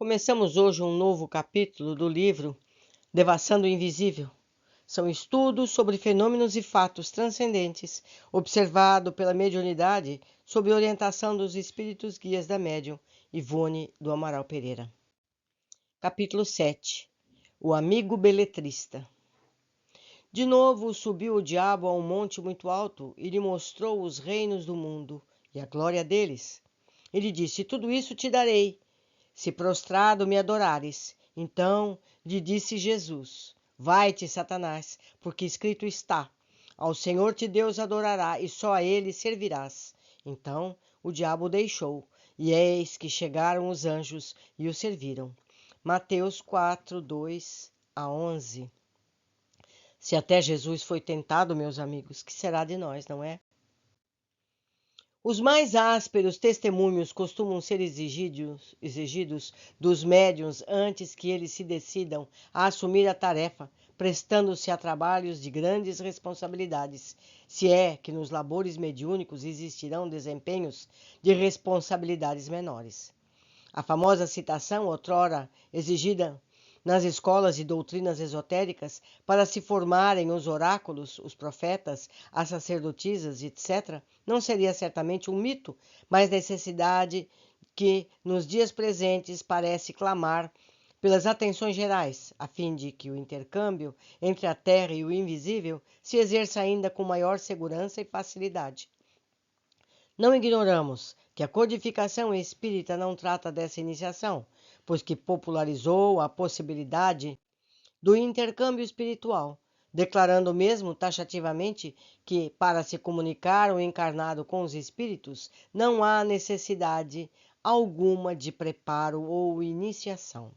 Começamos hoje um novo capítulo do livro Devassando o Invisível. São estudos sobre fenômenos e fatos transcendentes, observado pela mediunidade sob orientação dos espíritos guias da médium Ivone do Amaral Pereira. Capítulo 7. O amigo beletrista. De novo subiu o diabo a um monte muito alto e lhe mostrou os reinos do mundo e a glória deles. Ele disse: tudo isso te darei, se prostrado me adorares. Então lhe disse Jesus: vai-te, Satanás, porque escrito está: ao Senhor teu Deus adorará e só a ele servirás. Então o diabo o deixou, e eis que chegaram os anjos e o serviram. Mateus 4, 2 a 11. Se até Jesus foi tentado, meus amigos, que será de nós, não é? Os mais ásperos testemunhos costumam ser exigidos dos médiuns antes que eles se decidam a assumir a tarefa, prestando-se a trabalhos de grandes responsabilidades, se é que nos labores mediúnicos existirão desempenhos de responsabilidades menores. A famosa citação, outrora exigida nas escolas de doutrinas esotéricas para se formarem os oráculos, os profetas, as sacerdotisas, etc., não seria certamente um mito, mas necessidade que, nos dias presentes, parece clamar pelas atenções gerais, a fim de que o intercâmbio entre a terra e o invisível se exerça ainda com maior segurança e facilidade. Não ignoramos que a codificação espírita não trata dessa iniciação, pois que popularizou a possibilidade do intercâmbio espiritual, declarando mesmo taxativamente que, para se comunicar o encarnado com os espíritos, não há necessidade alguma de preparo ou iniciação.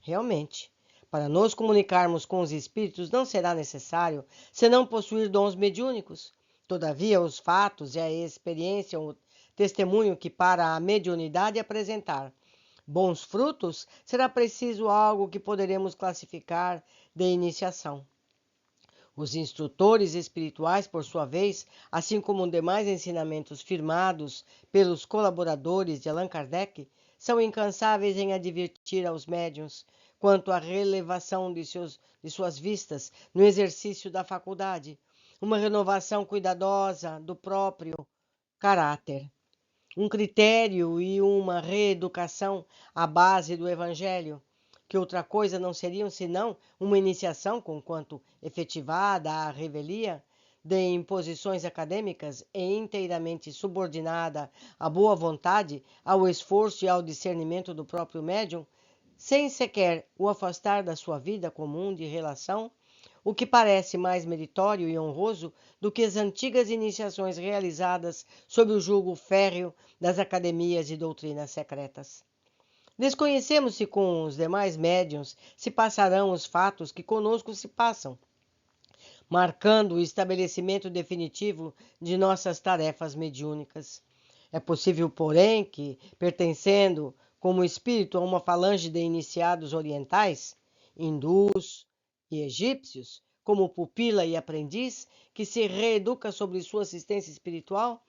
Realmente, para nos comunicarmos com os espíritos não será necessário senão possuir dons mediúnicos. Todavia, os fatos e a experiência, o testemunho que para a mediunidade apresentar bons frutos, será preciso algo que poderemos classificar de iniciação. Os instrutores espirituais, por sua vez, assim como demais ensinamentos firmados pelos colaboradores de Allan Kardec, são incansáveis em advertir aos médiuns quanto à relevação de suas vistas no exercício da faculdade, uma renovação cuidadosa do próprio caráter, um critério e uma reeducação à base do Evangelho, que outra coisa não seriam senão uma iniciação, conquanto efetivada à revelia, de imposições acadêmicas e inteiramente subordinada à boa vontade, ao esforço e ao discernimento do próprio médium, sem sequer o afastar da sua vida comum de relação, o que parece mais meritório e honroso do que as antigas iniciações realizadas sob o jugo férreo das academias de doutrinas secretas. Desconhecemos se com os demais médiuns se passarão os fatos que conosco se passam, marcando o estabelecimento definitivo de nossas tarefas mediúnicas. É possível, porém, que, pertencendo como espírito a uma falange de iniciados orientais, hindus e egípcios, como pupila e aprendiz, que se reeduca sobre sua assistência espiritual,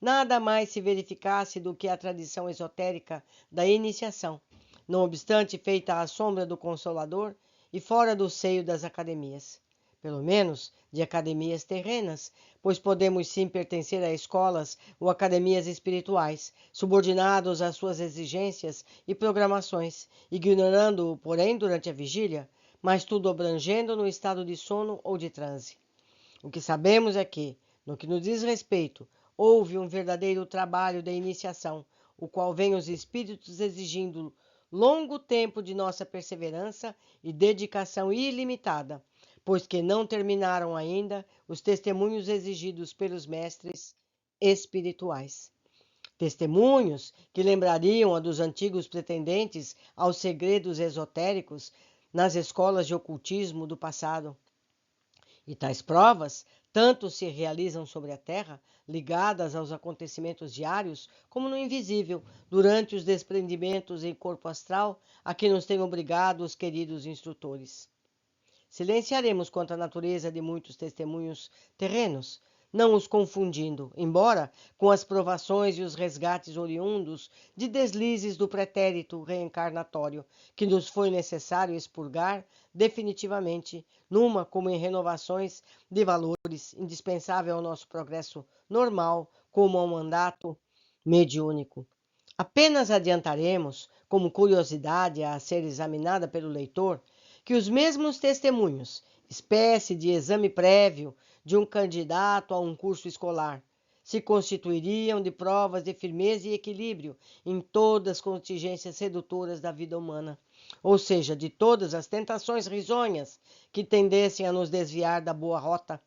nada mais se verificasse do que a tradição esotérica da iniciação, não obstante feita à sombra do Consolador e fora do seio das academias. Pelo menos de academias terrenas, pois podemos sim pertencer a escolas ou academias espirituais, subordinados às suas exigências e programações, ignorando-o, porém, durante a vigília, mas tudo abrangendo no estado de sono ou de transe. O que sabemos é que, no que nos diz respeito, houve um verdadeiro trabalho de iniciação, o qual vem os espíritos exigindo longo tempo de nossa perseverança e dedicação ilimitada, pois que não terminaram ainda os testemunhos exigidos pelos mestres espirituais. Testemunhos que lembrariam a dos antigos pretendentes aos segredos esotéricos nas escolas de ocultismo do passado. E tais provas tanto se realizam sobre a Terra, ligadas aos acontecimentos diários, como no invisível, durante os desprendimentos em corpo astral a que nos têm obrigado os queridos instrutores. Silenciaremos quanto à natureza de muitos testemunhos terrenos, não os confundindo, embora com as provações e os resgates oriundos de deslizes do pretérito reencarnatório, que nos foi necessário expurgar definitivamente, numa como em renovações de valores, indispensável ao nosso progresso normal, como ao mandato mediúnico. Apenas adiantaremos, como curiosidade a ser examinada pelo leitor, que os mesmos testemunhos, espécie de exame prévio de um candidato a um curso escolar, se constituiriam de provas de firmeza e equilíbrio em todas as contingências sedutoras da vida humana, ou seja, de todas as tentações risonhas que tendessem a nos desviar da boa rota,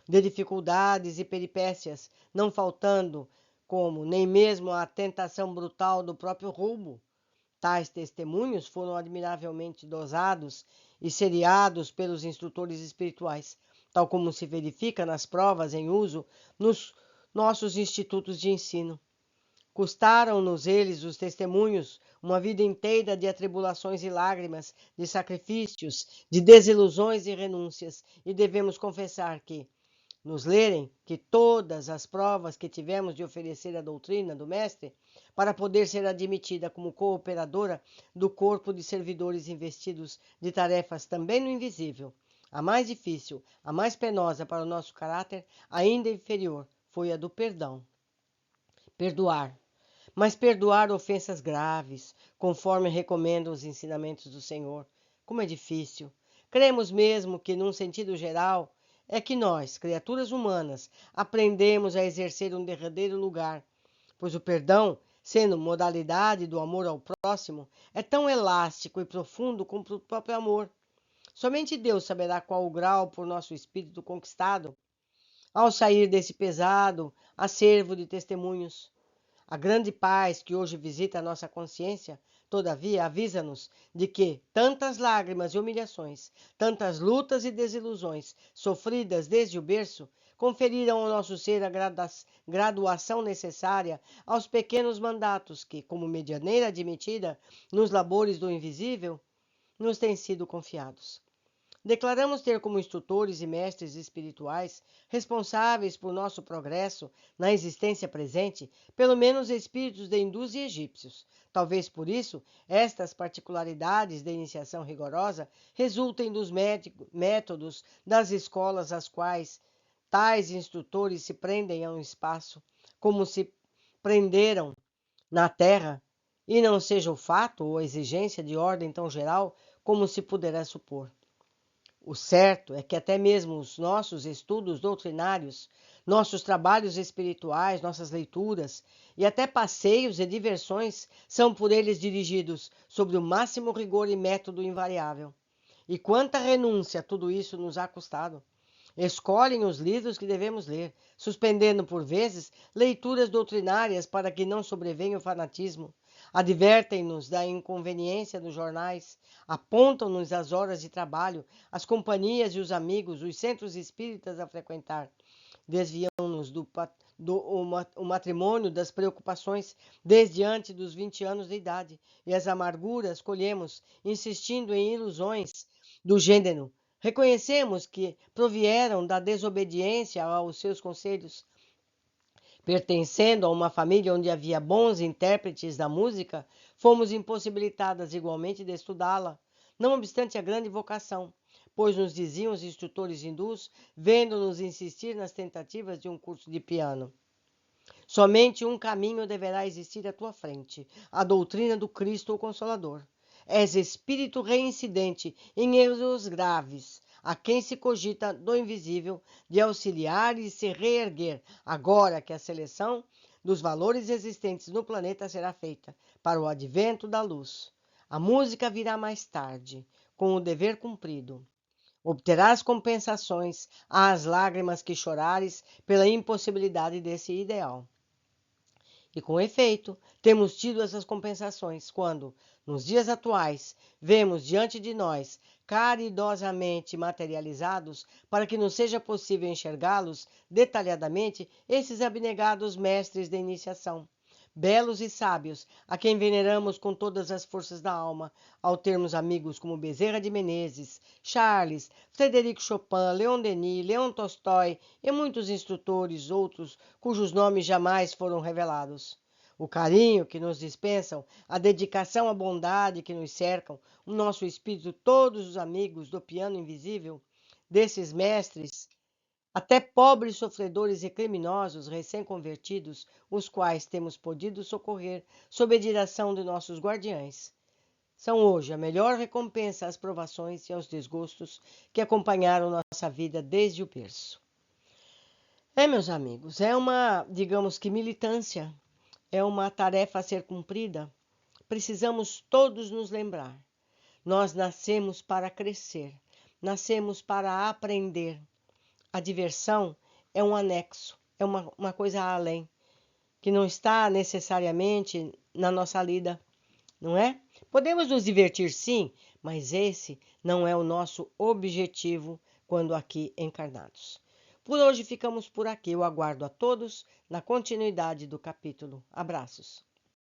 de dificuldades e peripécias, não faltando como nem mesmo a tentação brutal do próprio roubo. Tais testemunhos foram admiravelmente dosados e seriados pelos instrutores espirituais, tal como se verifica nas provas em uso nos nossos institutos de ensino. Custaram-nos eles, os testemunhos, uma vida inteira de atribulações e lágrimas, de sacrifícios, de desilusões e renúncias, e devemos confessar que, nos lerem que todas as provas que tivemos de oferecer à doutrina do Mestre, para poder ser admitida como cooperadora do corpo de servidores investidos de tarefas também no invisível, a mais difícil, a mais penosa para o nosso caráter, ainda inferior, foi a do perdão. Perdoar. Mas perdoar ofensas graves, conforme recomendam os ensinamentos do Senhor. Como é difícil. Cremos mesmo que, num sentido geral, é que nós, criaturas humanas, aprendemos a exercer um derradeiro lugar, pois o perdão, sendo modalidade do amor ao próximo, é tão elástico e profundo como o próprio amor. Somente Deus saberá qual o grau por nosso espírito conquistado ao sair desse pesado acervo de testemunhos. A grande paz que hoje visita a nossa consciência, todavia, avisa-nos de que tantas lágrimas e humilhações, tantas lutas e desilusões sofridas desde o berço, conferiram ao nosso ser a graduação necessária aos pequenos mandatos que, como medianeira admitida nos labores do invisível, nos têm sido confiados. Declaramos ter como instrutores e mestres espirituais responsáveis por nosso progresso na existência presente, pelo menos espíritos de hindus e egípcios. Talvez por isso, estas particularidades da iniciação rigorosa resultem dos métodos das escolas às quais tais instrutores se prendem a um espaço, como se prenderam na Terra, e não seja o fato ou a exigência de ordem tão geral como se puderá supor. O certo é que até mesmo os nossos estudos doutrinários, nossos trabalhos espirituais, nossas leituras e até passeios e diversões são por eles dirigidos sobre o máximo rigor e método invariável. E quanta renúncia tudo isso nos ha custado! Escolhem os livros que devemos ler, suspendendo por vezes leituras doutrinárias para que não sobrevenha o fanatismo. Advertem-nos da inconveniência dos jornais, apontam-nos as horas de trabalho, as companhias e os amigos, os centros espíritas a frequentar. Desviam-nos o matrimônio das preocupações desde antes dos 20 anos de idade, e as amarguras colhemos insistindo em ilusões do gênero. Reconhecemos que provieram da desobediência aos seus conselhos. Pertencendo a uma família onde havia bons intérpretes da música, fomos impossibilitadas igualmente de estudá-la, não obstante a grande vocação, pois nos diziam os instrutores hindus, vendo-nos insistir nas tentativas de um curso de piano. Somente um caminho deverá existir à tua frente, a doutrina do Cristo o Consolador. És espírito reincidente em erros graves, a quem se cogita do invisível de auxiliar e se reerguer, agora que a seleção dos valores existentes no planeta será feita para o advento da luz. A música virá mais tarde, com o dever cumprido. Obterás compensações às lágrimas que chorares pela impossibilidade desse ideal. E com efeito, temos tido essas compensações quando, nos dias atuais, vemos diante de nós, caridosamente materializados, para que nos seja possível enxergá-los detalhadamente, esses abnegados mestres da iniciação, belos e sábios, a quem veneramos com todas as forças da alma, ao termos amigos como Bezerra de Menezes, Charles, Frederico Chopin, Leon Denis, Leon Tolstói e muitos instrutores outros cujos nomes jamais foram revelados. O carinho que nos dispensam, a dedicação à bondade que nos cercam, o nosso espírito, todos os amigos do piano invisível, desses mestres, até pobres sofredores e criminosos recém-convertidos, os quais temos podido socorrer sob a direção de nossos guardiães. São hoje a melhor recompensa às provações e aos desgostos que acompanharam nossa vida desde o berço. Meus amigos, é uma, digamos que, militância, é uma tarefa a ser cumprida. Precisamos todos nos lembrar. Nós nascemos para crescer, nascemos para aprender. A diversão é um anexo, é uma coisa além, que não está necessariamente na nossa lida, não é? Podemos nos divertir sim, mas esse não é o nosso objetivo quando aqui encarnados. Por hoje ficamos por aqui. Eu aguardo a todos na continuidade do capítulo. Abraços.